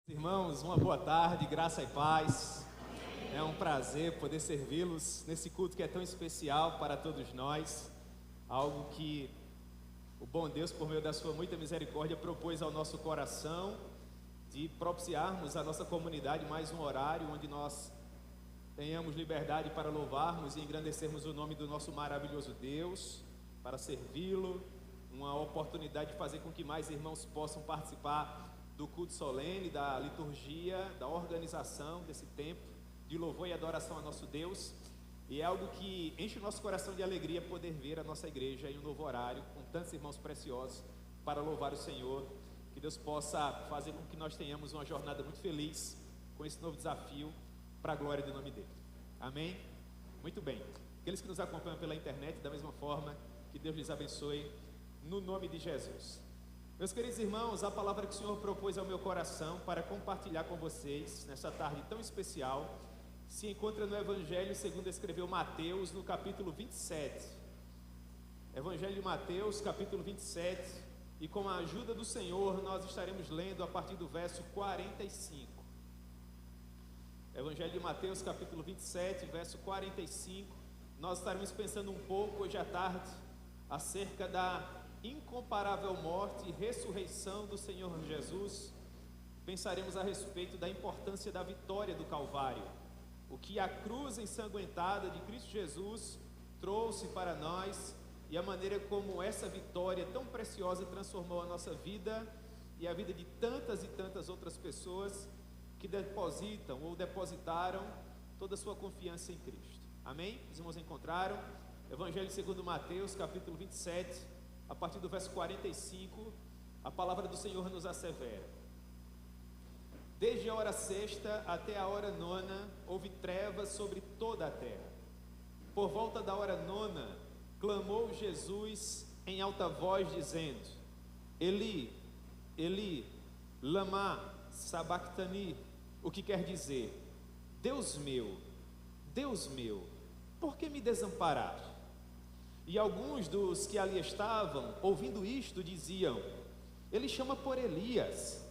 Irmãos, uma boa tarde, graça e paz. É um prazer poder servi-los nesse culto que é tão especial para todos nós. Algo que o bom Deus, por meio da sua muita misericórdia, propôs ao nosso coração de propiciarmos à nossa comunidade mais um horário onde nós tenhamos liberdade para louvarmos e engrandecermos o nome do nosso maravilhoso Deus, para servi-lo, uma oportunidade de fazer com que mais irmãos possam participar do culto solene, da liturgia, da organização desse tempo de louvor e adoração a nosso Deus. E é algo que enche o nosso coração de alegria poder ver a nossa igreja em um novo horário, com tantos irmãos preciosos para louvar o Senhor. Que Deus possa fazer com que nós tenhamos uma jornada muito feliz com esse novo desafio, para a glória do nome dele. Amém? Muito bem. Aqueles que nos acompanham pela internet, da mesma forma, que Deus lhes abençoe, no nome de Jesus. Meus queridos irmãos, a palavra que o Senhor propôs ao meu coração para compartilhar com vocês nessa tarde tão especial se encontra no Evangelho segundo escreveu Mateus, no capítulo 27. Evangelho de Mateus, capítulo 27, e com a ajuda do Senhor nós estaremos lendo a partir do verso 45. Evangelho de Mateus, capítulo 27, verso 45. Nós estaremos pensando um pouco hoje à tarde acerca da incomparável morte e ressurreição do Senhor Jesus. Pensaremos a respeito da importância da vitória do Calvário, o que a cruz ensanguentada de Cristo Jesus trouxe para nós e a maneira como essa vitória tão preciosa transformou a nossa vida e a vida de tantas e tantas outras pessoas que depositam ou depositaram toda a sua confiança em Cristo. Amém? Os irmãos encontraram? Evangelho segundo Mateus, capítulo 27, a partir do verso 45, a palavra do Senhor nos assevera: desde a hora sexta até a hora nona, houve trevas sobre toda a terra. Por volta da hora nona, clamou Jesus em alta voz, dizendo: Eli, Eli, lama sabachthani, o que quer dizer: Deus meu, por que me desamparaste? E alguns dos que ali estavam, ouvindo isto, diziam: ele chama por Elias.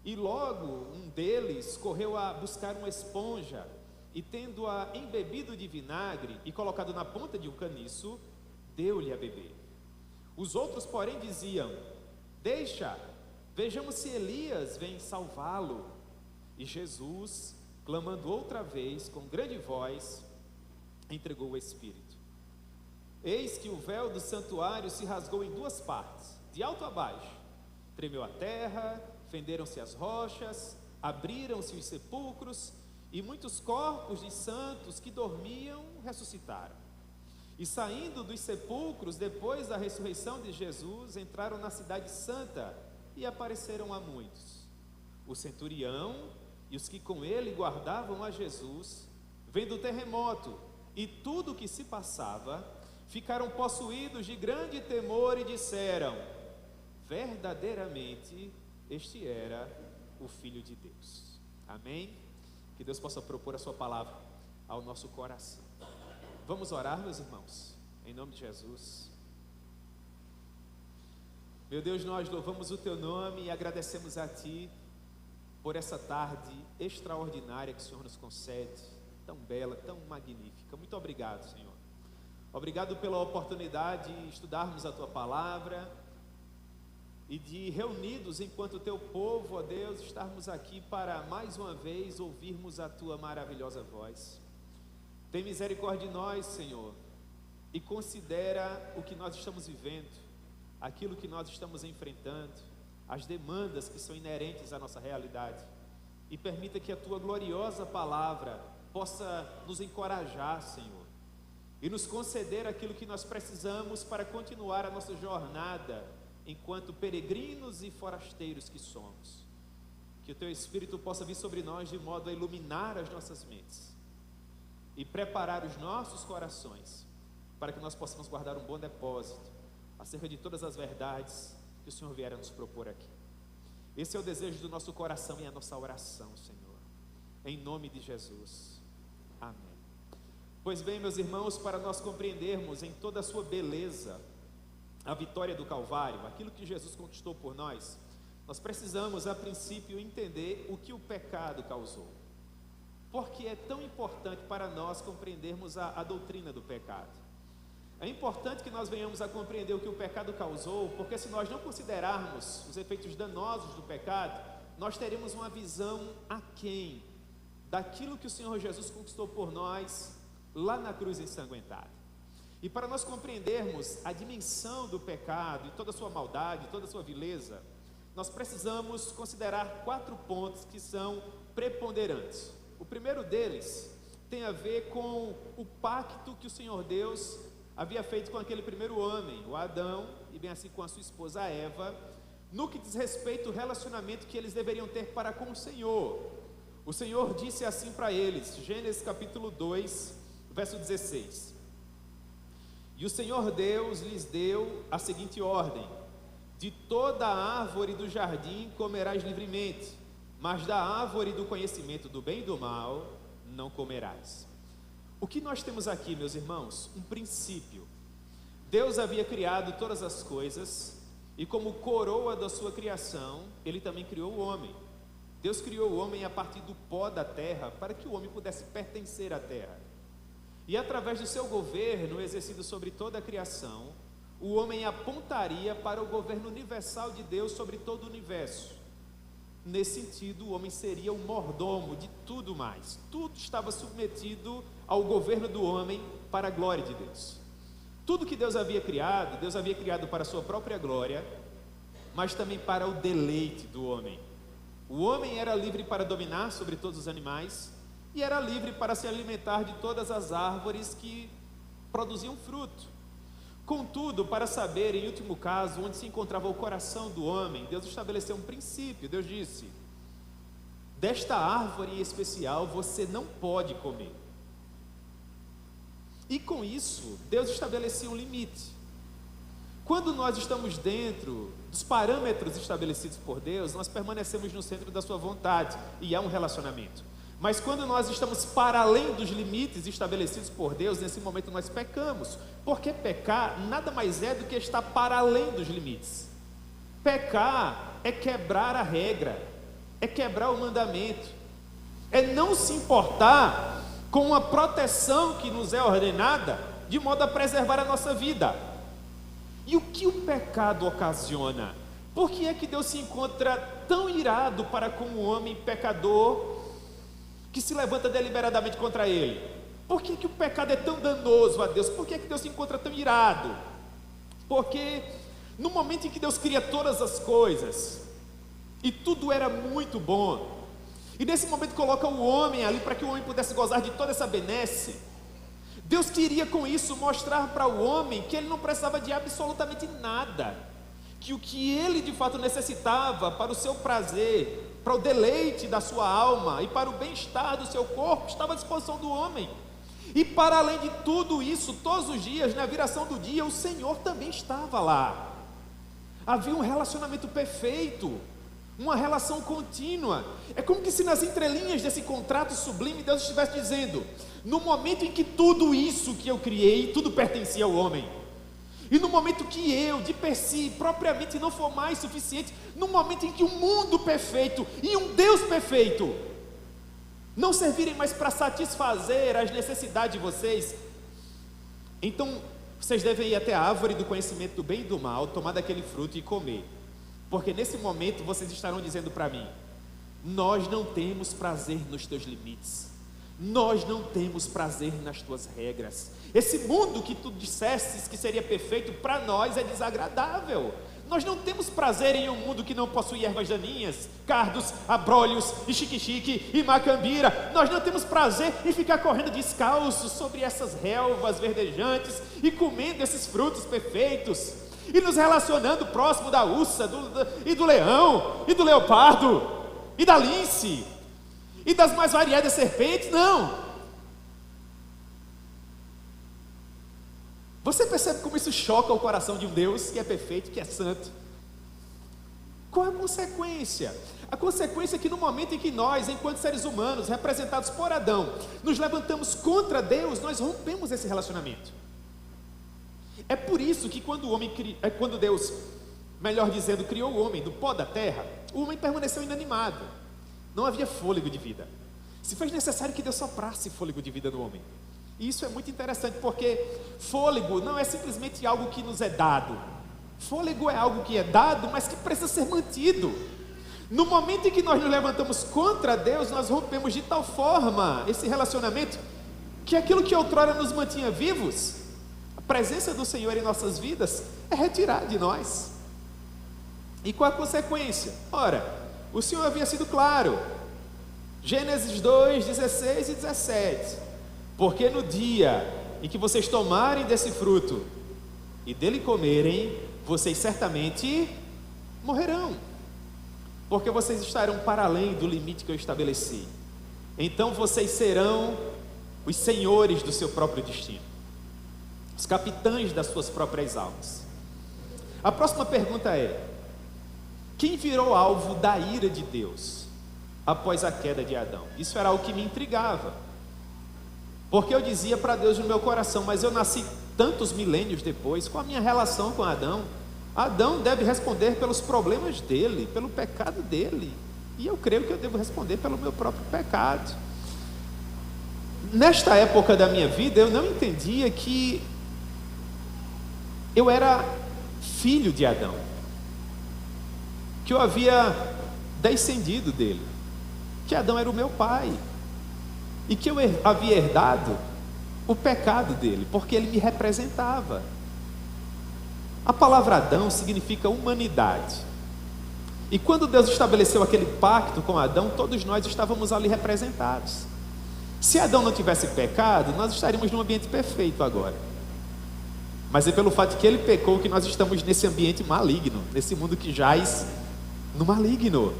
E logo um deles correu a buscar uma esponja, e tendo-a embebido de vinagre e colocado na ponta de um caniço, deu-lhe a beber. Os outros, porém, diziam: deixa, vejamos se Elias vem salvá-lo. E Jesus, clamando outra vez com grande voz, entregou o Espírito. Eis que o véu do santuário se rasgou em duas partes, de alto a baixo. Tremeu a terra, fenderam-se as rochas, abriram-se os sepulcros, e muitos corpos de santos que dormiam ressuscitaram. E saindo dos sepulcros, depois da ressurreição de Jesus, entraram na cidade santa e apareceram a muitos. O centurião e os que com ele guardavam a Jesus, vendo o terremoto e tudo o que se passava, ficaram possuídos de grande temor e disseram: verdadeiramente este era o Filho de Deus. Amém? Que Deus possa propor a sua palavra ao nosso coração. Vamos orar, meus irmãos, em nome de Jesus. Meu Deus, nós louvamos o teu nome e agradecemos a ti por essa tarde extraordinária que o Senhor nos concede, tão bela, tão magnífica. Muito obrigado, Senhor. Obrigado pela oportunidade de estudarmos a tua palavra e de, reunidos enquanto teu povo, ó Deus, estarmos aqui para mais uma vez ouvirmos a tua maravilhosa voz. Tem misericórdia de nós, Senhor, e considera o que nós estamos vivendo, aquilo que nós estamos enfrentando, as demandas que são inerentes à nossa realidade, e permita que a tua gloriosa palavra possa nos encorajar, Senhor, e nos conceder aquilo que nós precisamos para continuar a nossa jornada enquanto peregrinos e forasteiros que somos. Que o teu Espírito possa vir sobre nós de modo a iluminar as nossas mentes e preparar os nossos corações para que nós possamos guardar um bom depósito acerca de todas as verdades que o Senhor vier a nos propor aqui. Esse é o desejo do nosso coração e a nossa oração, Senhor, em nome de Jesus. Amém. Pois bem, meus irmãos, para nós compreendermos em toda a sua beleza a vitória do Calvário, aquilo que Jesus conquistou por nós, nós precisamos, a princípio, entender o que o pecado causou. Porque é tão importante para nós compreendermos a doutrina do pecado. É importante que nós venhamos a compreender o que o pecado causou, porque se nós não considerarmos os efeitos danosos do pecado, nós teremos uma visão aquém daquilo que o Senhor Jesus conquistou por nós lá na cruz ensanguentada. E para nós compreendermos a dimensão do pecado e toda a sua maldade, toda a sua vileza, nós precisamos considerar 4 pontos que são preponderantes. O primeiro deles tem a ver com o pacto que o Senhor Deus havia feito com aquele primeiro homem, o Adão, e bem assim com a sua esposa Eva, no que diz respeito ao relacionamento que eles deveriam ter para com o Senhor. O Senhor disse assim para eles, Gênesis capítulo 2, verso 16: E o Senhor Deus lhes deu a seguinte ordem: de toda a árvore do jardim comerás livremente, mas da árvore do conhecimento do bem e do mal não comerás. O que nós temos aqui, meus irmãos? Um princípio. Deus havia criado todas as coisas, e como coroa da sua criação, Ele também criou o homem. Deus criou o homem a partir do pó da terra, para que o homem pudesse pertencer à terra. E através do seu governo, exercido sobre toda a criação, o homem apontaria para o governo universal de Deus sobre todo o universo. Nesse sentido, o homem seria o mordomo de tudo mais. Tudo estava submetido ao governo do homem para a glória de Deus. Tudo que Deus havia criado para a sua própria glória, mas também para o deleite do homem. O homem era livre para dominar sobre todos os animais e era livre para se alimentar de todas as árvores que produziam fruto. Contudo, para saber, em último caso, onde se encontrava o coração do homem, Deus estabeleceu um princípio. Deus disse: desta árvore em especial você não pode comer. E com isso, Deus estabelecia um limite. Quando nós estamos dentro dos parâmetros estabelecidos por Deus, nós permanecemos no centro da sua vontade, e há um relacionamento. Mas quando nós estamos para além dos limites estabelecidos por Deus, nesse momento nós pecamos, porque pecar nada mais é do que estar para além dos limites. Pecar é quebrar a regra, é quebrar o mandamento, é não se importar com a proteção que nos é ordenada, de modo a preservar a nossa vida. E o que o pecado ocasiona? Por que é que Deus se encontra tão irado para com o homem pecador que se levanta deliberadamente contra ele? Por que o pecado é tão danoso a Deus? Por que Deus se encontra tão irado? Porque no momento em que Deus cria todas as coisas, e tudo era muito bom, e nesse momento coloca o homem ali para que o homem pudesse gozar de toda essa benesse, Deus queria com isso mostrar para o homem que ele não precisava de absolutamente nada, que o que ele de fato necessitava para o seu prazer, para o deleite da sua alma e para o bem-estar do seu corpo, estava à disposição do homem. E para além de tudo isso, todos os dias, na viração do dia, o Senhor também estava lá. Havia um relacionamento perfeito, uma relação contínua. É como que se nas entrelinhas desse contrato sublime Deus estivesse dizendo: no momento em que tudo isso que eu criei, tudo pertencia ao homem, e no momento que eu, de per si, propriamente não for mais suficiente, no momento em que um mundo perfeito e um Deus perfeito não servirem mais para satisfazer as necessidades de vocês, então vocês devem ir até a árvore do conhecimento do bem e do mal, tomar daquele fruto e comer, porque nesse momento vocês estarão dizendo para mim: nós não temos prazer nos teus limites, nós não temos prazer nas tuas regras. Esse mundo que tu dissestes que seria perfeito, para nós é desagradável. Nós não temos prazer em um mundo que não possui ervas daninhas, cardos, abrolhos, e xique-xique, e macambira. Nós não temos prazer em ficar correndo descalços sobre essas relvas verdejantes e comendo esses frutos perfeitos, e nos relacionando próximo da ursa, e do leão, e do leopardo, e da lince, e das mais variadas serpentes. Não. Você percebe como isso choca o coração de um Deus que é perfeito, que é santo? Qual é a consequência? A consequência é que no momento em que nós, enquanto seres humanos, representados por Adão, nos levantamos contra Deus, nós rompemos esse relacionamento. É por isso que quando Deus, melhor dizendo, criou o homem do pó da terra, o homem permaneceu inanimado. Não havia fôlego de vida. Se fez necessário que Deus soprasse fôlego de vida no homem. E isso é muito interessante, porque fôlego não é simplesmente algo que nos é dado. Fôlego é algo que é dado, mas que precisa ser mantido. No momento em que nós nos levantamos contra Deus, nós rompemos de tal forma esse relacionamento, que aquilo que outrora nos mantinha vivos, a presença do Senhor em nossas vidas, é retirada de nós. E qual a consequência? Ora, o Senhor havia sido claro. Gênesis 2, 16 e 17. Porque no dia em que vocês tomarem desse fruto e dele comerem, vocês certamente morrerão, porque vocês estarão para além do limite que eu estabeleci. Então vocês serão os senhores do seu próprio destino, os capitães das suas próprias almas. A próxima pergunta é: quem virou alvo da ira de Deus após a queda de Adão? Isso era o que me intrigava, porque eu dizia para Deus no meu coração: mas eu nasci tantos milênios depois, qual a minha relação com Adão? Adão deve responder pelos problemas dele, pelo pecado dele, e eu creio que eu devo responder pelo meu próprio pecado. Nesta época da minha vida, eu não entendia que eu era filho de Adão, que eu havia descendido dele, que Adão era o meu pai, e que eu havia herdado o pecado dele, porque ele me representava. A palavra Adão significa humanidade, e quando Deus estabeleceu aquele pacto com Adão, todos nós estávamos ali representados. Se Adão não tivesse pecado, nós estaríamos num ambiente perfeito agora, mas é pelo fato que ele pecou que nós estamos nesse ambiente maligno, nesse mundo que jaz no maligno.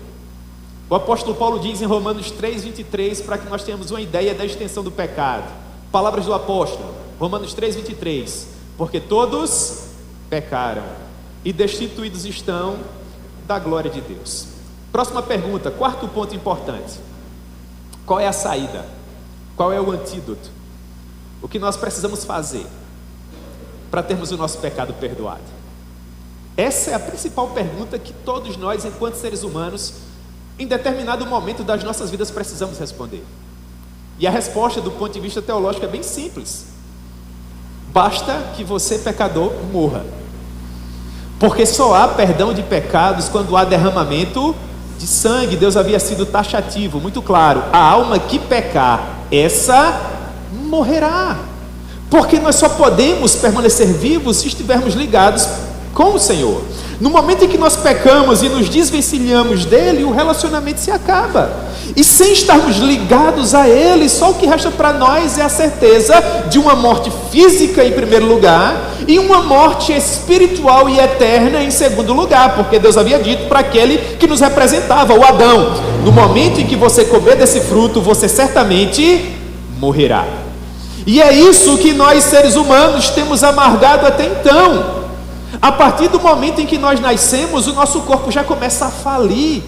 O apóstolo Paulo diz em Romanos 3:23, para que nós tenhamos uma ideia da extensão do pecado. Palavras do apóstolo, Romanos 3:23: porque todos pecaram e destituídos estão da glória de Deus. Próxima pergunta, quarto ponto importante: qual é a saída? Qual é o antídoto? O que nós precisamos fazer para termos o nosso pecado perdoado? Essa é a principal pergunta que todos nós, enquanto seres humanos, em determinado momento das nossas vidas, precisamos responder. E a resposta, do ponto de vista teológico, é bem simples: basta que você, pecador, morra. Porque só há perdão de pecados quando há derramamento de sangue. Deus havia sido taxativo, muito claro: a alma que pecar, essa morrerá. Porque nós só podemos permanecer vivos se estivermos ligados com o Senhor. No momento em que nós pecamos e nos desvencilhamos dele, o relacionamento se acaba. E sem estarmos ligados a ele, só o que resta para nós é a certeza de uma morte física em primeiro lugar, e uma morte espiritual e eterna em segundo lugar, porque Deus havia dito para aquele que nos representava, o Adão: no momento em que você comer desse fruto, você certamente morrerá. E é isso que nós, seres humanos, temos amargado até então. A partir do momento em que nós nascemos, o nosso corpo já começa a falir,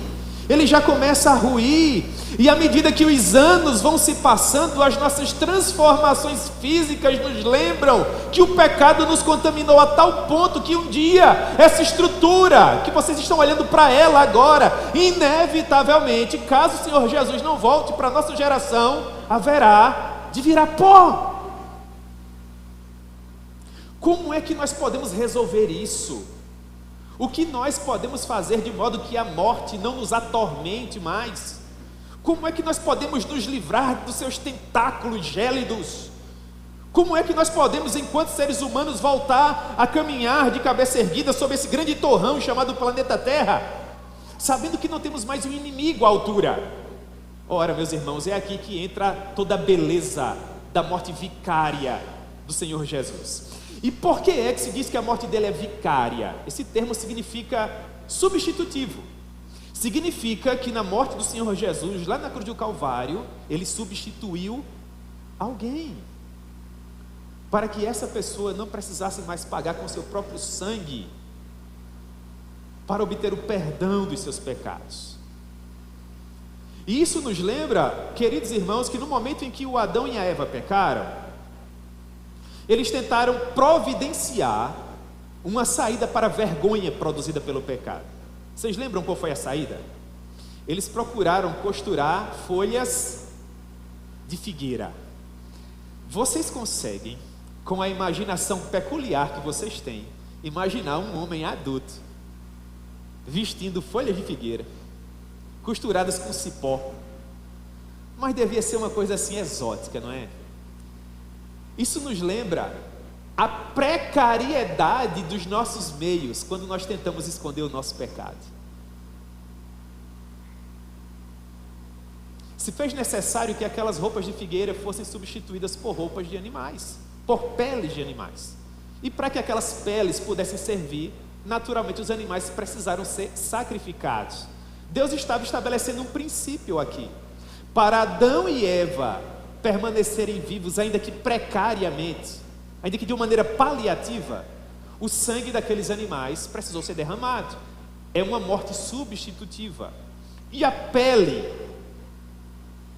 ele já começa a ruir, e à medida que os anos vão se passando, as nossas transformações físicas nos lembram que o pecado nos contaminou a tal ponto que um dia essa estrutura que vocês estão olhando para ela agora, inevitavelmente, caso o Senhor Jesus não volte para a nossa geração, haverá de virar pó. Como é que nós podemos resolver isso? O que nós podemos fazer de modo que a morte não nos atormente mais? Como é que nós podemos nos livrar dos seus tentáculos gélidos? Como é que nós podemos, enquanto seres humanos, voltar a caminhar de cabeça erguida sobre esse grande torrão chamado planeta Terra, sabendo que não temos mais um inimigo à altura? Ora, meus irmãos, é aqui que entra toda a beleza da morte vicária do Senhor Jesus. E por que é que se diz que a morte dele é vicária? Esse termo significa substitutivo. Significa que na morte do Senhor Jesus, lá na cruz do Calvário, ele substituiu alguém, para que essa pessoa não precisasse mais pagar com seu próprio sangue, para obter o perdão dos seus pecados. E isso nos lembra, queridos irmãos, que no momento em que o Adão e a Eva pecaram, eles tentaram providenciar uma saída para a vergonha produzida pelo pecado. Vocês lembram qual foi a saída? Eles procuraram costurar folhas de figueira. Vocês conseguem, com a imaginação peculiar que vocês têm, imaginar um homem adulto vestindo folhas de figueira, costuradas com cipó? Mas devia ser uma coisa assim exótica, não é? Isso nos lembra a precariedade dos nossos meios quando nós tentamos esconder o nosso pecado. Se fez necessário que aquelas roupas de figueira fossem substituídas por roupas de animais, por peles de animais. E para que aquelas peles pudessem servir, naturalmente os animais precisaram ser sacrificados. Deus estava estabelecendo um princípio aqui. Para Adão e Eva permanecerem vivos, ainda que precariamente, ainda que de uma maneira paliativa, o sangue daqueles animais precisou ser derramado. É uma morte substitutiva. E a pele,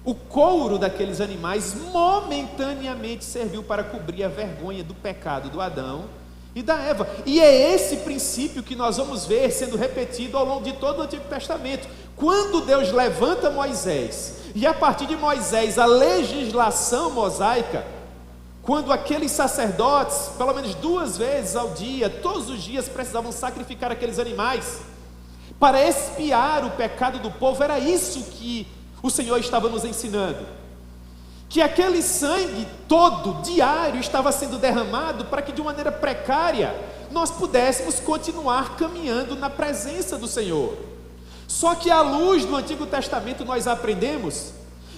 o couro daqueles animais, momentaneamente serviu para cobrir a vergonha do pecado do Adão e da Eva. E é esse princípio que nós vamos ver sendo repetido ao longo de todo o Antigo Testamento. Quando Deus levanta Moisés, e a partir de Moisés a legislação mosaica, quando aqueles sacerdotes, pelo menos 2 vezes ao dia, todos os dias precisavam sacrificar aqueles animais para expiar o pecado do povo, era isso que o Senhor estava nos ensinando, que aquele sangue todo, diário, estava sendo derramado para que de maneira precária nós pudéssemos continuar caminhando na presença do Senhor. Só que à luz do Antigo Testamento nós aprendemos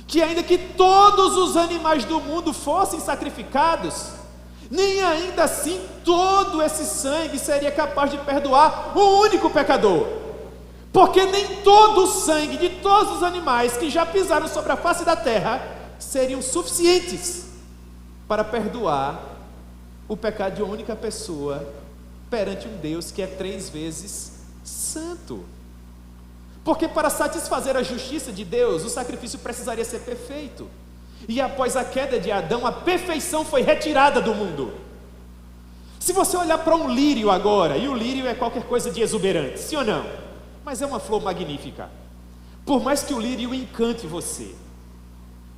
que ainda que todos os animais do mundo fossem sacrificados, nem ainda assim todo esse sangue seria capaz de perdoar o único pecador, porque nem todo o sangue de todos os animais que já pisaram sobre a face da terra seriam suficientes para perdoar o pecado de uma única pessoa perante um Deus que é 3 vezes santo. Porque para satisfazer a justiça de Deus, o sacrifício precisaria ser perfeito. E após a queda de Adão, a perfeição foi retirada do mundo. Se você olhar para um lírio agora, e o lírio é qualquer coisa de exuberante, sim ou não? Mas é uma flor magnífica. Por mais que o lírio encante você,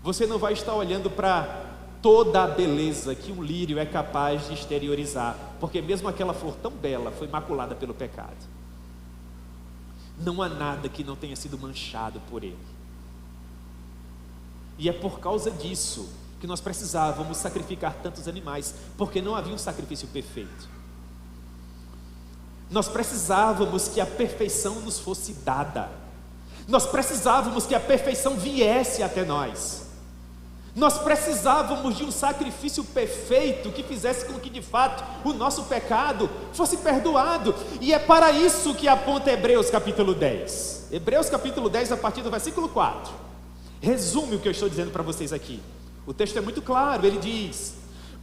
você não vai estar olhando para toda a beleza que um lírio é capaz de exteriorizar, porque mesmo aquela flor tão bela foi maculada pelo pecado. Não há nada que não tenha sido manchado por ele. E é por causa disso que nós precisávamos sacrificar tantos animais, porque não havia um sacrifício perfeito. Nós precisávamos que a perfeição nos fosse dada. Nós precisávamos que a perfeição viesse até nós. Nós precisávamos de um sacrifício perfeito que fizesse com que de fato o nosso pecado fosse perdoado. E é para isso que aponta Hebreus capítulo 10. Hebreus capítulo 10, a partir do versículo 4. Resume o que eu estou dizendo para vocês aqui. O texto é muito claro, ele diz: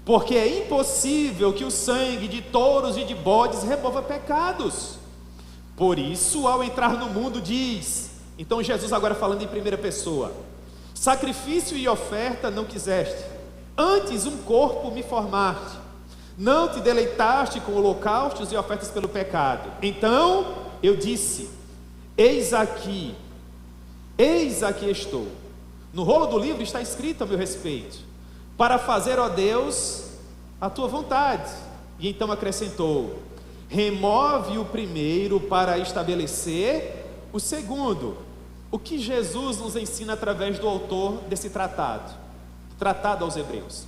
porque é impossível que o sangue de touros e de bodes remova pecados. Por isso, ao entrar no mundo, diz. Então Jesus agora falando em primeira pessoa: sacrifício e oferta não quiseste, antes um corpo me formaste. Não te deleitaste com holocaustos e ofertas pelo pecado. Então eu disse: eis aqui estou. No rolo do livro está escrito a meu respeito: para fazer, ó Deus, a tua vontade. E então acrescentou: remove o primeiro para estabelecer o segundo. O que Jesus nos ensina através do autor desse tratado aos Hebreus?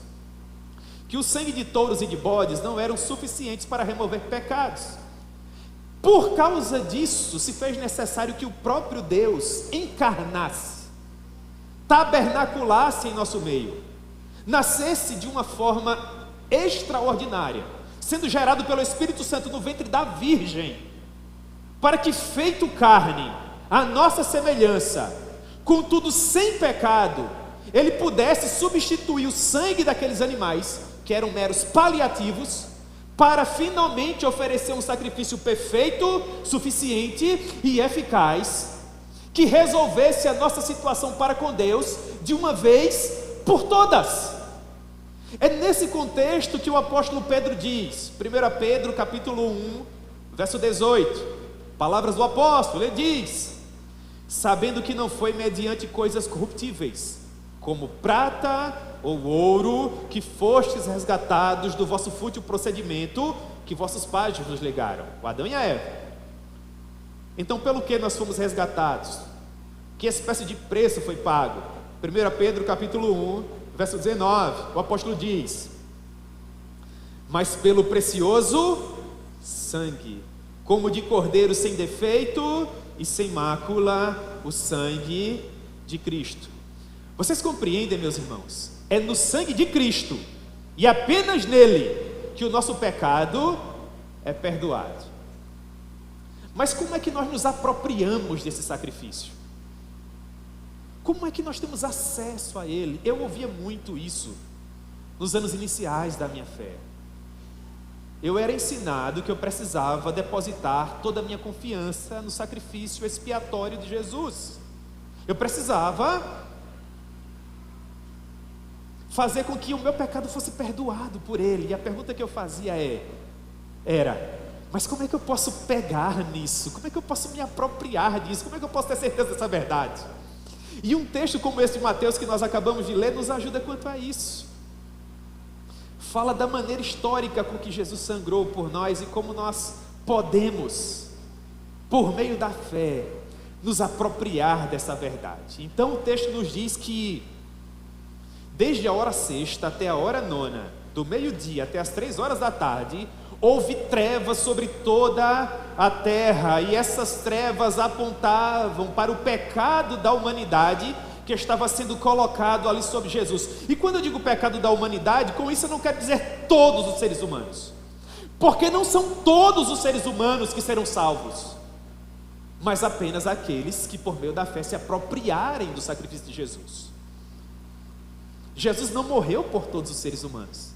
Que o sangue de touros e de bodes não eram suficientes para remover pecados. Por causa disso, se fez necessário que o próprio Deus encarnasse, tabernaculasse em nosso meio, nascesse de uma forma extraordinária, sendo gerado pelo Espírito Santo no ventre da Virgem, para que, feito carne, a nossa semelhança, contudo sem pecado, ele pudesse substituir o sangue daqueles animais, que eram meros paliativos, para finalmente oferecer um sacrifício perfeito, suficiente e eficaz, que resolvesse a nossa situação para com Deus, de uma vez por todas. É nesse contexto que o apóstolo Pedro diz, 1 Pedro capítulo 1, verso 18: Palavras do apóstolo, ele diz: sabendo que não foi mediante coisas corruptíveis, como prata ou ouro, que fostes resgatados do vosso fútil procedimento que vossos pais vos legaram, o Adão e a Eva. Então, pelo que nós fomos resgatados? Que espécie de preço foi pago? 1 Pedro capítulo 1, verso 19, o apóstolo diz: mas pelo precioso sangue, como de cordeiro sem defeito e sem mácula, o sangue de Cristo. Vocês compreendem, meus irmãos? É no sangue de Cristo, e apenas nele, que o nosso pecado é perdoado. Mas como é que nós nos apropriamos desse sacrifício? Como é que nós temos acesso a ele? Eu ouvia muito isso nos anos iniciais da minha fé. Eu era ensinado que eu precisava depositar toda a minha confiança no sacrifício expiatório de Jesus. Eu precisava fazer com que o meu pecado fosse perdoado por ele. E a pergunta que eu fazia era: mas como é que eu posso pegar nisso? Como é que eu posso me apropriar disso? Como é que eu posso ter certeza dessa verdade? E um texto como esse de Mateus que nós acabamos de ler nos ajuda quanto a isso. Fala da maneira histórica com que Jesus sangrou por nós e como nós podemos, por meio da fé, nos apropriar dessa verdade. Então o texto nos diz que desde a hora sexta até a hora nona, do meio-dia até as 3 horas da tarde, houve trevas sobre toda a terra, e essas trevas apontavam para o pecado da humanidade que estava sendo colocado ali sobre Jesus. E quando eu digo pecado da humanidade, com isso eu não quero dizer todos os seres humanos, porque não são todos os seres humanos que serão salvos, mas apenas aqueles que por meio da fé se apropriarem do sacrifício de Jesus. Jesus não morreu por todos os seres humanos.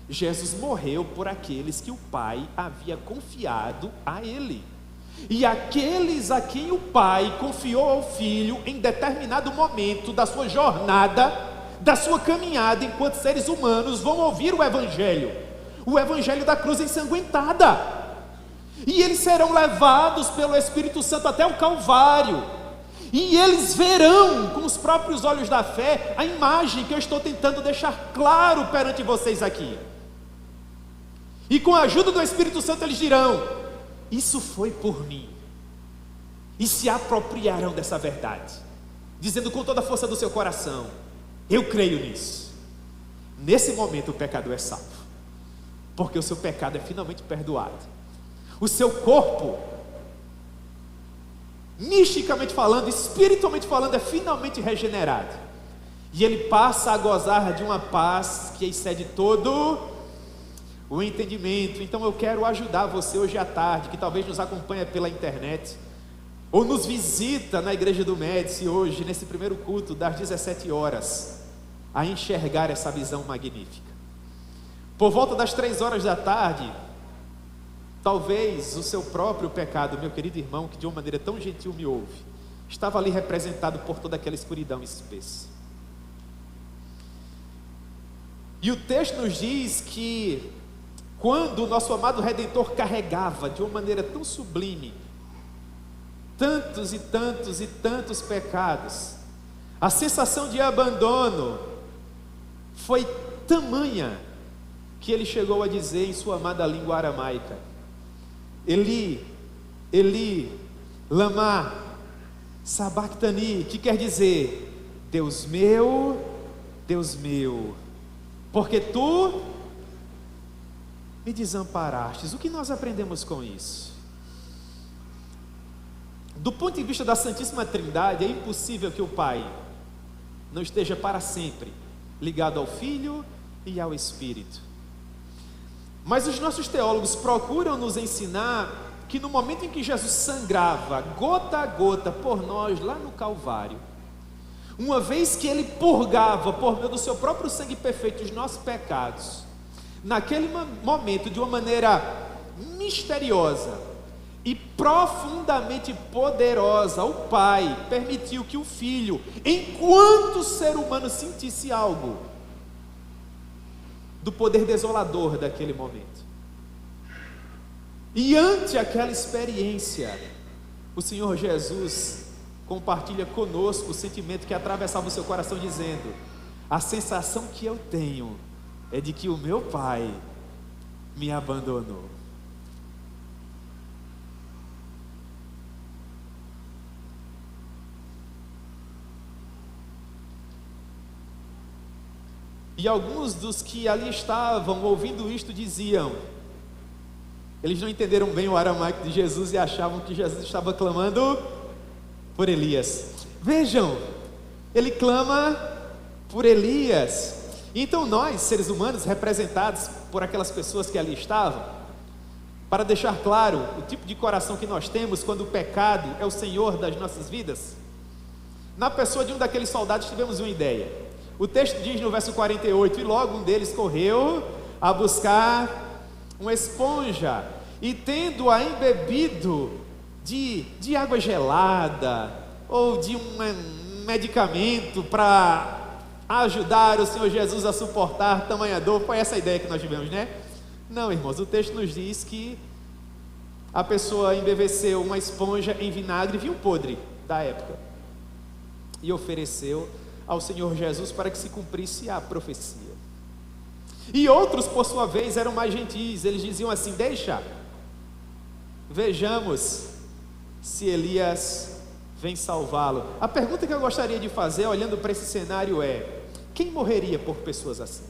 Jesus morreu por aqueles que o Pai havia confiado a Ele. E aqueles a quem o Pai confiou ao Filho em determinado momento da sua jornada, da sua caminhada enquanto seres humanos, vão ouvir o Evangelho da cruz ensanguentada. E eles serão levados pelo Espírito Santo até o Calvário. E eles verão com os próprios olhos da fé a imagem que eu estou tentando deixar claro perante vocês aqui. E com a ajuda do Espírito Santo eles dirão: isso foi por mim. E se apropriarão dessa verdade, dizendo com toda a força do seu coração: eu creio nisso. Nesse momento o pecador é salvo, porque o seu pecado é finalmente perdoado. O seu corpo, misticamente falando, espiritualmente falando, é finalmente regenerado. E ele passa a gozar de uma paz que excede todo o entendimento. Então eu quero ajudar você hoje à tarde, que talvez nos acompanha pela internet, ou nos visita na igreja do Médici hoje, nesse primeiro culto das 17 horas, a enxergar essa visão magnífica. Por volta das 3 horas da tarde, talvez o seu próprio pecado, meu querido irmão, que de uma maneira tão gentil me ouve, estava ali representado por toda aquela escuridão espessa. E o texto nos diz que quando o nosso amado Redentor carregava de uma maneira tão sublime tantos e tantos e tantos pecados, a sensação de abandono foi tamanha que ele chegou a dizer em sua amada língua aramaica: Eli, Eli, lama sabachthani, que quer dizer: Deus meu, porque tu me desamparastes. O que nós aprendemos com isso? Do ponto de vista da Santíssima Trindade, é impossível que o Pai não esteja para sempre ligado ao Filho e ao Espírito. Mas os nossos teólogos procuram nos ensinar que no momento em que Jesus sangrava gota a gota por nós lá no Calvário, uma vez que ele purgava por meio do seu próprio sangue perfeito os nossos pecados, naquele momento, de uma maneira misteriosa e profundamente poderosa, o Pai permitiu que o Filho, enquanto ser humano, sentisse algo do poder desolador daquele momento. E ante aquela experiência, o Senhor Jesus compartilha conosco o sentimento que atravessava o seu coração, dizendo: a sensação que eu tenho é de que o meu Pai me abandonou. E alguns dos que ali estavam ouvindo isto diziam, eles não entenderam bem o aramaico de Jesus e achavam que Jesus estava clamando por Elias. Vejam, ele clama por Elias. Então nós, seres humanos, representados por aquelas pessoas que ali estavam, para deixar claro o tipo de coração que nós temos quando o pecado é o Senhor das nossas vidas, na pessoa de um daqueles soldados tivemos uma ideia. O texto diz no verso 48, e logo um deles correu a buscar uma esponja, e tendo-a embebido de água gelada, ou de um medicamento para ajudar o Senhor Jesus a suportar tamanha dor. Foi essa a ideia que nós tivemos, né? Não, irmãos, o texto nos diz que a pessoa embeveceu uma esponja em vinagre, vinho podre da época, e ofereceu ao Senhor Jesus para que se cumprisse a profecia. E outros, por sua vez, eram mais gentis. Eles diziam assim: deixa, vejamos se Elias vem salvá-lo. A pergunta que eu gostaria de fazer, olhando para esse cenário, é: quem morreria por pessoas assim?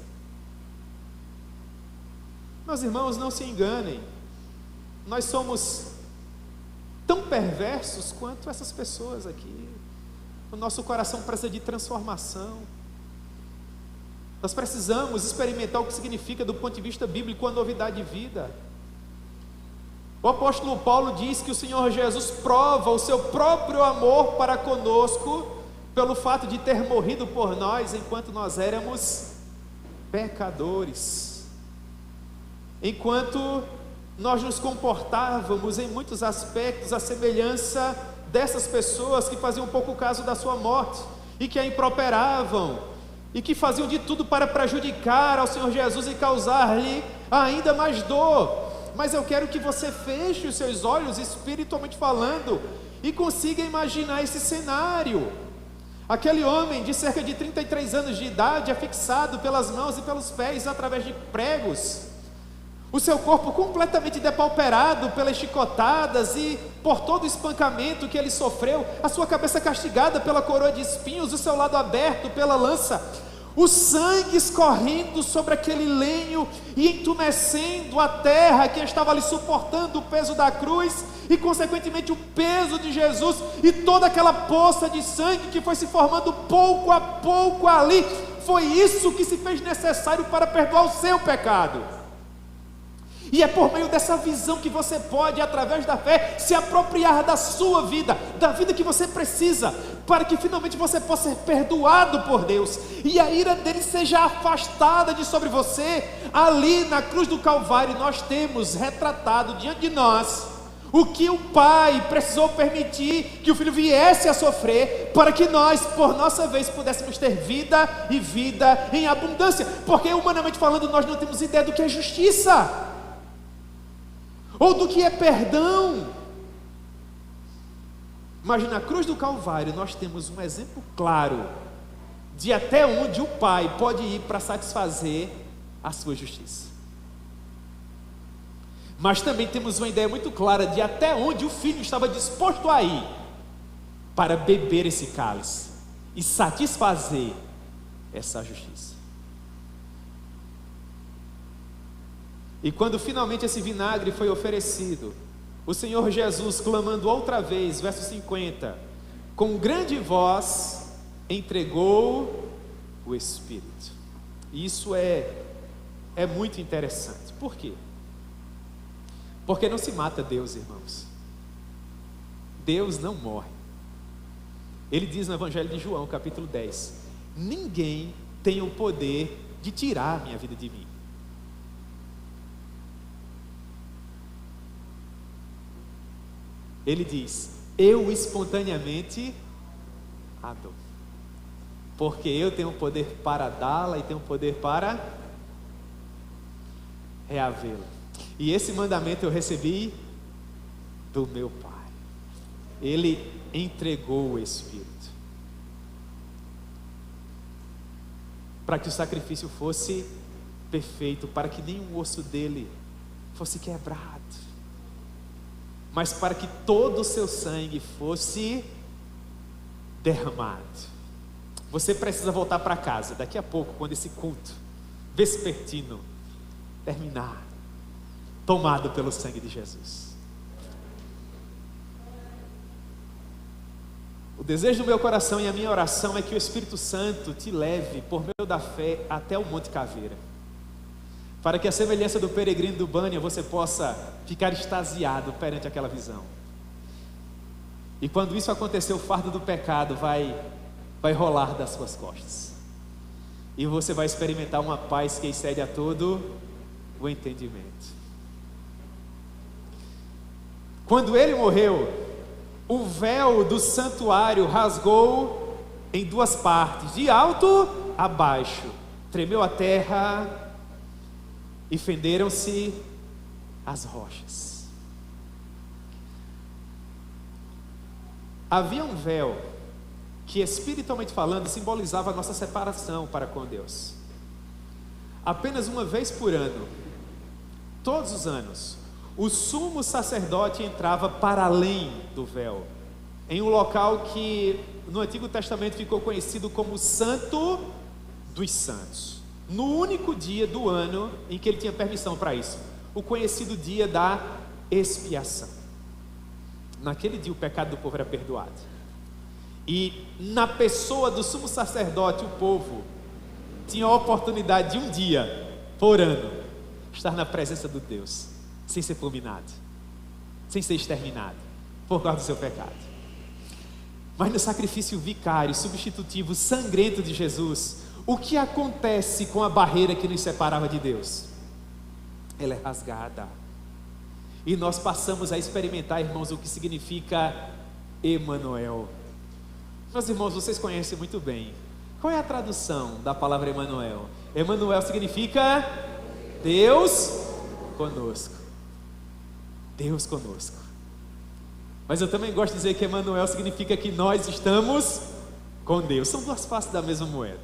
Meus irmãos, não se enganem, nós somos tão perversos quanto essas pessoas aqui. O nosso coração precisa de transformação. Nós precisamos experimentar o que significa, do ponto de vista bíblico, a novidade de vida. O apóstolo Paulo diz que o Senhor Jesus prova o seu próprio amor para conosco pelo fato de ter morrido por nós enquanto nós éramos pecadores, enquanto nós nos comportávamos em muitos aspectos à semelhança dessas pessoas que faziam pouco caso da sua morte e que a improperavam e que faziam de tudo para prejudicar ao Senhor Jesus e causar-lhe ainda mais dor. Mas eu quero que você feche os seus olhos, espiritualmente falando, e consiga imaginar esse cenário. Aquele homem de cerca de 33 anos de idade, afixado pelas mãos e pelos pés através de pregos, o seu corpo completamente depauperado pelas chicotadas e por todo o espancamento que ele sofreu, a sua cabeça castigada pela coroa de espinhos, o seu lado aberto pela lança, o sangue escorrendo sobre aquele lenho e entumecendo a terra que estava ali suportando o peso da cruz e consequentemente o peso de Jesus, e toda aquela poça de sangue que foi se formando pouco a pouco ali, foi isso que se fez necessário para perdoar o seu pecado. E é por meio dessa visão que você pode, através da fé, se apropriar da sua vida, da vida que você precisa, para que finalmente você possa ser perdoado por Deus, e a ira dele seja afastada de sobre você. Ali na cruz do Calvário nós temos retratado diante de nós o que o Pai precisou permitir que o Filho viesse a sofrer, para que nós, por nossa vez, pudéssemos ter vida e vida em abundância, porque humanamente falando nós não temos ideia do que é justiça, ou do que é perdão. Mas na cruz do Calvário nós temos um exemplo claro de até onde o Pai pode ir para satisfazer a sua justiça. Mas também temos uma ideia muito clara de até onde o Filho estava disposto a ir para beber esse cálice e satisfazer essa justiça. E quando finalmente esse vinagre foi oferecido, o Senhor Jesus, clamando outra vez, verso 50, com grande voz, entregou o Espírito. E isso é muito interessante. Por quê? Porque não se mata Deus, irmãos. Deus não morre. Ele diz no Evangelho de João, capítulo 10, ninguém tem o poder de tirar a minha vida de mim. Ele diz: eu espontaneamente a dou, porque eu tenho o poder para dá-la e tenho o poder para reavê-la. E esse mandamento eu recebi do meu Pai. Ele entregou o Espírito para que o sacrifício fosse perfeito, para que nenhum osso dele fosse quebrado, mas para que todo o seu sangue fosse derramado. Você precisa voltar para casa daqui a pouco, quando esse culto vespertino terminar, tomado pelo sangue de Jesus. O desejo do meu coração e a minha oração é que o Espírito Santo te leve por meio da fé até o Monte Caveira, para que a semelhança do peregrino do Bânia você possa ficar extasiado perante aquela visão. E quando isso acontecer, o fardo do pecado vai rolar das suas costas, e você vai experimentar uma paz que excede a todo o entendimento. Quando ele morreu, o véu do santuário rasgou em duas partes, de alto a baixo. Tremeu a terra e fenderam-se as rochas. Havia um véu que, espiritualmente falando, simbolizava a nossa separação para com Deus. Apenas uma vez por ano, todos os anos, o sumo sacerdote entrava para além do véu, em um local que no Antigo Testamento ficou conhecido como Santo dos Santos, no único dia do ano em que ele tinha permissão para isso, o conhecido dia da expiação. Naquele dia o pecado do povo era perdoado, e na pessoa do sumo sacerdote o povo tinha a oportunidade de um dia por ano estar na presença de Deus, sem ser fulminado, sem ser exterminado por causa do seu pecado. Mas no sacrifício vicário, substitutivo, sangrento de Jesus, o que acontece com a barreira que nos separava de Deus? Ela é rasgada, e nós passamos a experimentar, irmãos, o que significa Emanuel. Meus irmãos, vocês conhecem muito bem. Qual é a tradução da palavra Emanuel? Emanuel significa Deus conosco. Deus conosco. Mas eu também gosto de dizer que Emanuel significa que nós estamos com Deus. São duas faces da mesma moeda.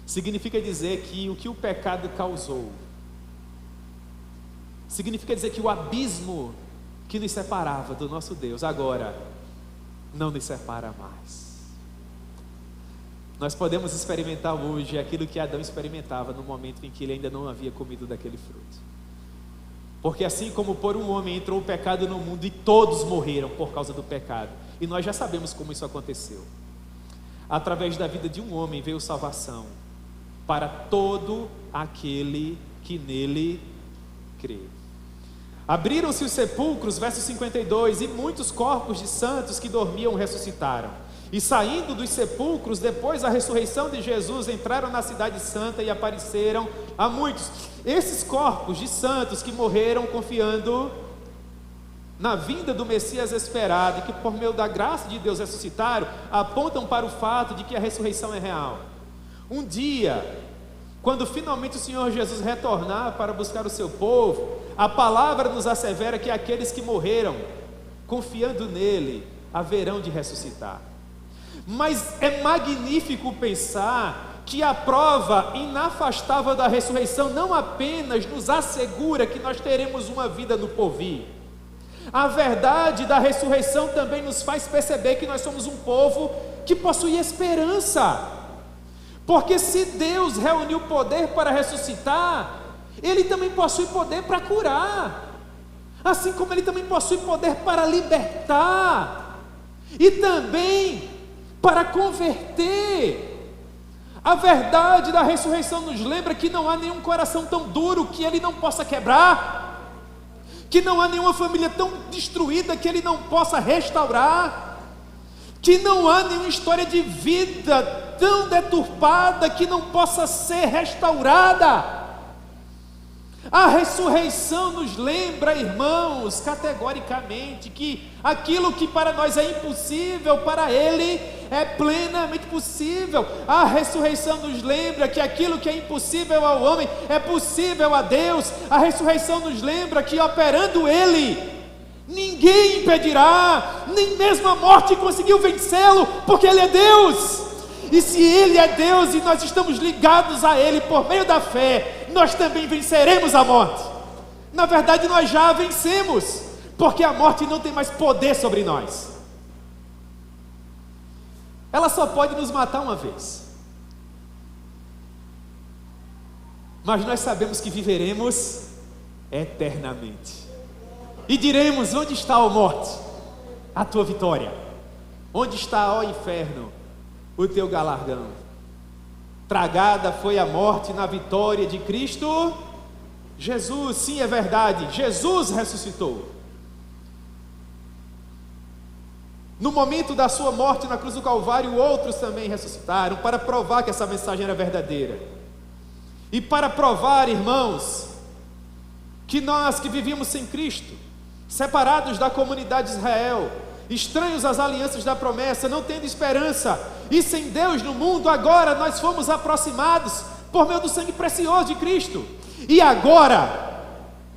Significa dizer que o pecado causou, significa dizer que o abismo que nos separava do nosso Deus agora não nos separa mais. Nós podemos experimentar hoje aquilo que Adão experimentava no momento em que ele ainda não havia comido daquele fruto. Porque assim como por um homem entrou o pecado no mundo e todos morreram por causa do pecado, e nós já sabemos como isso aconteceu. Através da vida de um homem veio salvação para todo aquele que nele crê. Abriram-se os sepulcros, verso 52, e muitos corpos de santos que dormiam ressuscitaram. E saindo dos sepulcros, depois da ressurreição de Jesus, entraram na cidade santa e apareceram a muitos. Esses corpos de santos que morreram confiando na vinda do Messias esperado, e que por meio da graça de Deus ressuscitaram, apontam para o fato de que a ressurreição é real. Um dia, quando finalmente o Senhor Jesus retornar para buscar o seu povo, a palavra nos assevera que aqueles que morreram confiando nele haverão de ressuscitar. Mas é magnífico pensar que a prova inafastável da ressurreição não apenas nos assegura que nós teremos uma vida no porvir. A verdade da ressurreição também nos faz perceber que nós somos um povo que possui esperança. Porque se Deus reuniu poder para ressuscitar, Ele também possui poder para curar, assim como Ele também possui poder para libertar, e também para converter. A verdade da ressurreição nos lembra que não há nenhum coração tão duro que Ele não possa quebrar, que não há nenhuma família tão destruída que Ele não possa restaurar, que não há nenhuma história de vida tão deturpada que não possa ser restaurada. A ressurreição nos lembra, irmãos, categoricamente, que aquilo que para nós é impossível, para Ele é plenamente possível. A ressurreição nos lembra que aquilo que é impossível ao homem é possível a Deus. A ressurreição nos lembra que operando Ele, Ninguém impedirá, nem mesmo a morte conseguiu vencê-lo, porque Ele é Deus. E se Ele é Deus e nós estamos ligados a Ele por meio da fé, nós também venceremos a morte. Na verdade, nós já a vencemos, porque a morte não tem mais poder sobre nós. Ela só pode nos matar uma vez, mas nós sabemos que viveremos eternamente. E diremos: onde está, ó morte, a tua vitória? Onde está, ó inferno, o teu galardão? Tragada foi a morte na vitória de Cristo Jesus. Sim, é verdade, Jesus ressuscitou. No momento da sua morte na cruz do Calvário, outros também ressuscitaram, para provar que essa mensagem era verdadeira. E para provar, irmãos, que nós que vivíamos sem Cristo, separados da comunidade de Israel, estranhos às alianças da promessa, não tendo esperança, e sem Deus no mundo, agora nós fomos aproximados por meio do sangue precioso de Cristo. E agora,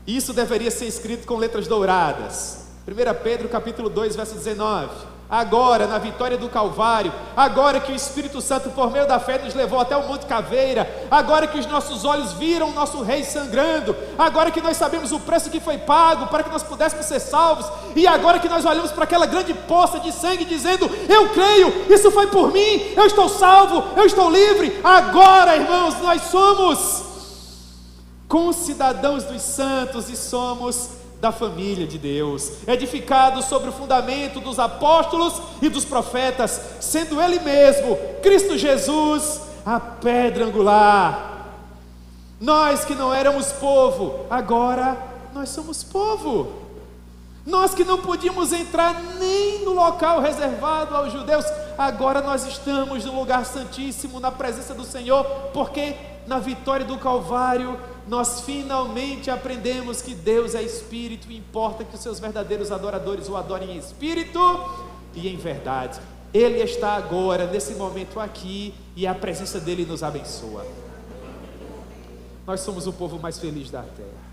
isso deveria ser escrito com letras douradas. 1 Pedro capítulo 2, verso 19. Agora, na vitória do Calvário, agora que o Espírito Santo por meio da fé nos levou até o Monte Caveira, agora que os nossos olhos viram o nosso Rei sangrando, agora que nós sabemos o preço que foi pago para que nós pudéssemos ser salvos, e agora que nós olhamos para aquela grande poça de sangue dizendo: eu creio, isso foi por mim, eu estou salvo, eu estou livre. Agora, irmãos, nós somos concidadãos dos santos e somos da família de Deus, edificados sobre o fundamento dos apóstolos e dos profetas, sendo Ele mesmo, Cristo Jesus, a pedra angular. Nós que não éramos povo, agora nós somos povo. Nós que não podíamos entrar nem no local reservado aos judeus, agora nós estamos no lugar santíssimo, na presença do Senhor, porque na vitória do Calvário nós finalmente aprendemos que Deus é Espírito e importa que os seus verdadeiros adoradores o adorem em Espírito e em verdade. Ele está agora, nesse momento aqui, e a presença dEle nos abençoa. Nós somos o povo mais feliz da terra.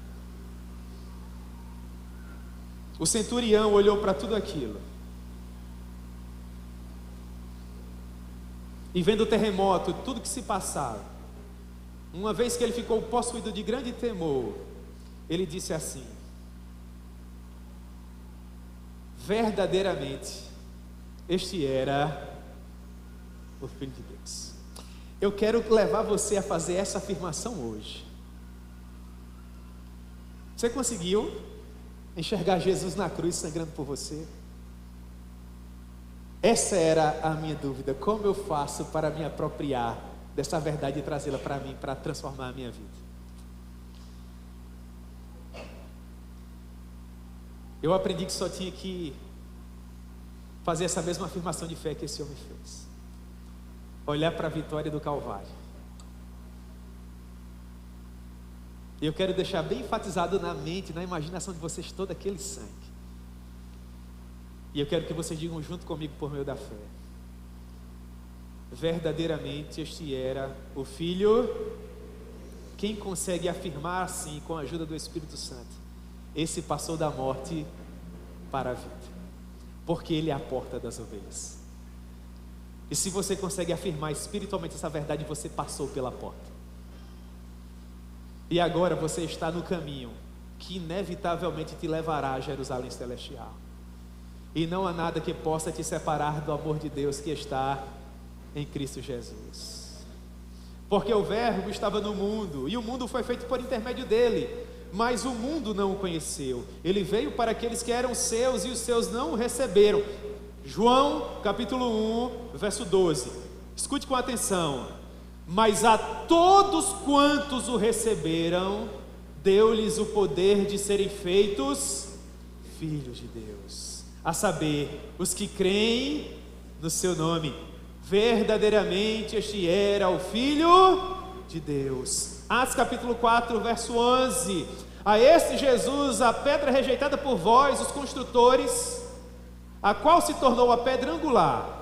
O centurião olhou para tudo aquilo e vendo o terremoto, tudo que se passava, uma vez que ele ficou possuído de grande temor, ele disse assim: verdadeiramente este era o Filho de Deus. Eu quero levar você a fazer essa afirmação hoje. Você conseguiu enxergar Jesus na cruz sangrando por você? Essa era a minha dúvida: como eu faço para me apropriar dessa verdade e trazê-la para mim, para transformar a minha vida? Eu aprendi que só tinha que fazer essa mesma afirmação de fé que esse homem fez: olhar para a vitória do Calvário. E eu quero deixar bem enfatizado na mente, na imaginação de vocês, todo aquele sangue. E eu quero que vocês digam junto comigo por meio da fé: verdadeiramente este era o Filho. Quem consegue afirmar assim com a ajuda do Espírito Santo? Esse passou da morte para a vida, porque Ele é a porta das ovelhas. E se você consegue afirmar espiritualmente essa verdade, você passou pela porta. E agora você está no caminho que inevitavelmente te levará a Jerusalém celestial. E não há nada que possa te separar do amor de Deus que está em Cristo Jesus. Porque o Verbo estava no mundo, e o mundo foi feito por intermédio dele, mas o mundo não o conheceu. Ele veio para aqueles que eram seus, e os seus não o receberam. João capítulo 1, verso 12. Escute com atenção: mas a todos quantos o receberam, deu-lhes o poder de serem feitos filhos de Deus, a saber, os que creem no seu nome. Verdadeiramente este era o Filho de Deus. Atos capítulo 4, verso 11. A este Jesus, a pedra rejeitada por vós, os construtores, a qual se tornou a pedra angular.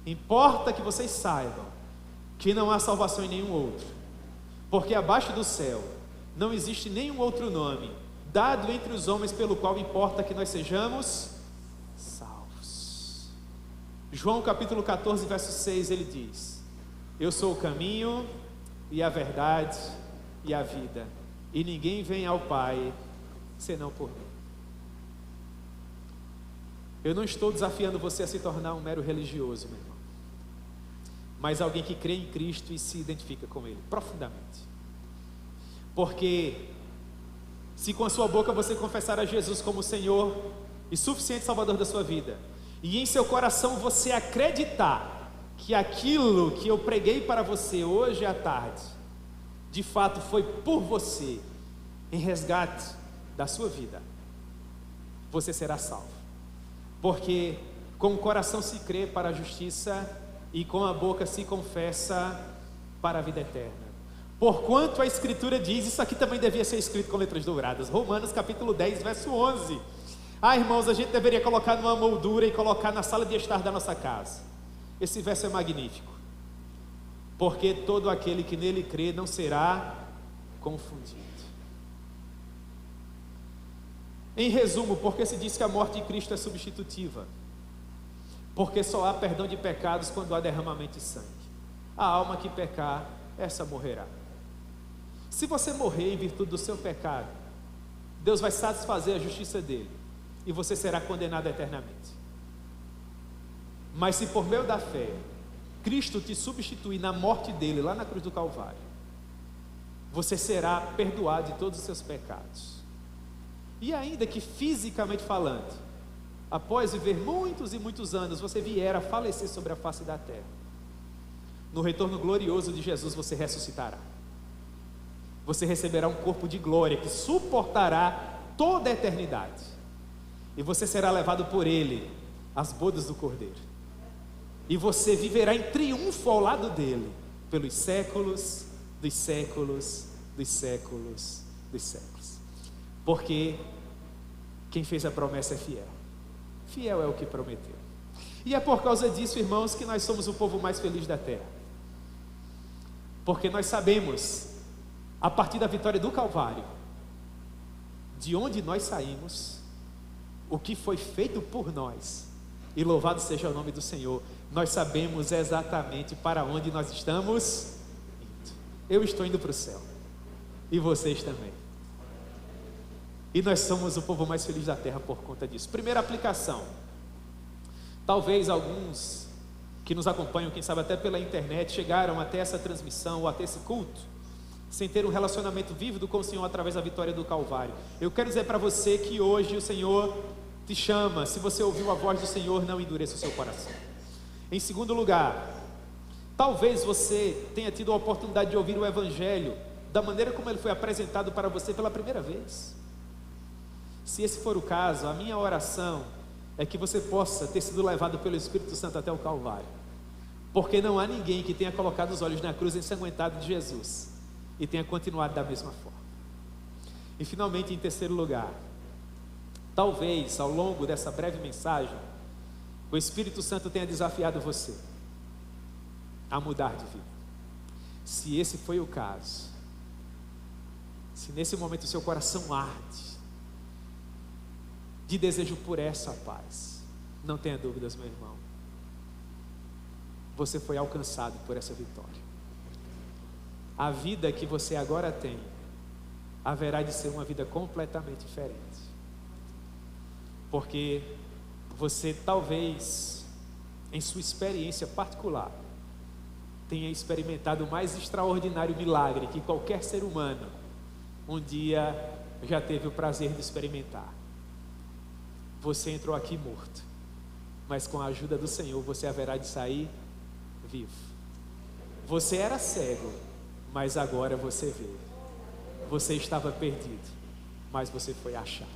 Importa que vocês saibam que não há salvação em nenhum outro, porque abaixo do céu não existe nenhum outro nome dado entre os homens, pelo qual importa que nós sejamos salvos. João capítulo 14, verso 6, ele diz: eu sou o caminho e a verdade e a vida, e ninguém vem ao Pai senão por mim. Eu não estou desafiando você a se tornar um mero religioso, meu irmão, mas alguém que crê em Cristo e se identifica com Ele profundamente. Porque se com a sua boca você confessar a Jesus como Senhor e suficiente Salvador da sua vida, e em seu coração você acreditar que aquilo que eu preguei para você hoje à tarde, de fato foi por você, em resgate da sua vida, você será salvo. Porque com o coração se crê para a justiça, e com a boca se confessa para a vida eterna. Porquanto a Escritura diz, isso aqui também devia ser escrito com letras douradas, Romanos capítulo 10, verso 11. Irmãos, a gente deveria colocar numa moldura e colocar na sala de estar da nossa casa. Esse verso é magnífico. Porque todo aquele que nele crê não será confundido. Em resumo, porque se diz que a morte de Cristo é substitutiva? Porque só há perdão de pecados quando há derramamento de sangue. A alma que pecar, essa morrerá. Se você morrer em virtude do seu pecado, Deus vai satisfazer a justiça dele, e você será condenado eternamente. Mas se por meio da fé, Cristo te substituir na morte dele, lá na cruz do Calvário, você será perdoado de todos os seus pecados. E ainda que fisicamente falando, após viver muitos e muitos anos, você vier a falecer sobre a face da terra, no retorno glorioso de Jesus você ressuscitará. Você receberá um corpo de glória que suportará toda a eternidade, e você será levado por ele às bodas do Cordeiro, e você viverá em triunfo ao lado dele pelos séculos dos séculos dos séculos dos séculos. Porque quem fez a promessa é fiel. Fiel é o que prometeu. E é por causa disso, irmãos, que nós somos o povo mais feliz da terra. Porque nós sabemos, a partir da vitória do Calvário, de onde nós saímos, o que foi feito por nós, e louvado seja o nome do Senhor. Nós sabemos exatamente para onde nós estamos indo. Eu estou indo para o céu, e vocês também. E nós somos o povo mais feliz da terra por conta disso. Primeira aplicação. Talvez alguns que nos acompanham, quem sabe até pela internet, chegaram até essa transmissão ou até esse culto sem ter um relacionamento vívido com o Senhor através da vitória do Calvário. Eu quero dizer para você que hoje o Senhor te chama. Se você ouviu a voz do Senhor, não endureça o seu coração. Em segundo lugar, talvez você tenha tido a oportunidade de ouvir o Evangelho da maneira como ele foi apresentado para você pela primeira vez. Se esse for o caso, a minha oração é que você possa ter sido levado pelo Espírito Santo até o Calvário, porque não há ninguém que tenha colocado os olhos na cruz ensanguentada de Jesus e tenha continuado da mesma forma. E finalmente, em terceiro lugar, talvez ao longo dessa breve mensagem, o Espírito Santo tenha desafiado você a mudar de vida. Se esse foi o caso, se nesse momento o seu coração arde de desejo por essa paz, não tenha dúvidas, meu irmão, você foi alcançado por essa vitória. A vida que você agora tem haverá de ser uma vida completamente diferente, porque você talvez, em sua experiência particular, tenha experimentado o mais extraordinário milagre que qualquer ser humano um dia já teve o prazer de experimentar. Você entrou aqui morto, mas com a ajuda do Senhor você haverá de sair vivo. Você era cego, mas agora você vê. Você estava perdido, mas você foi achado.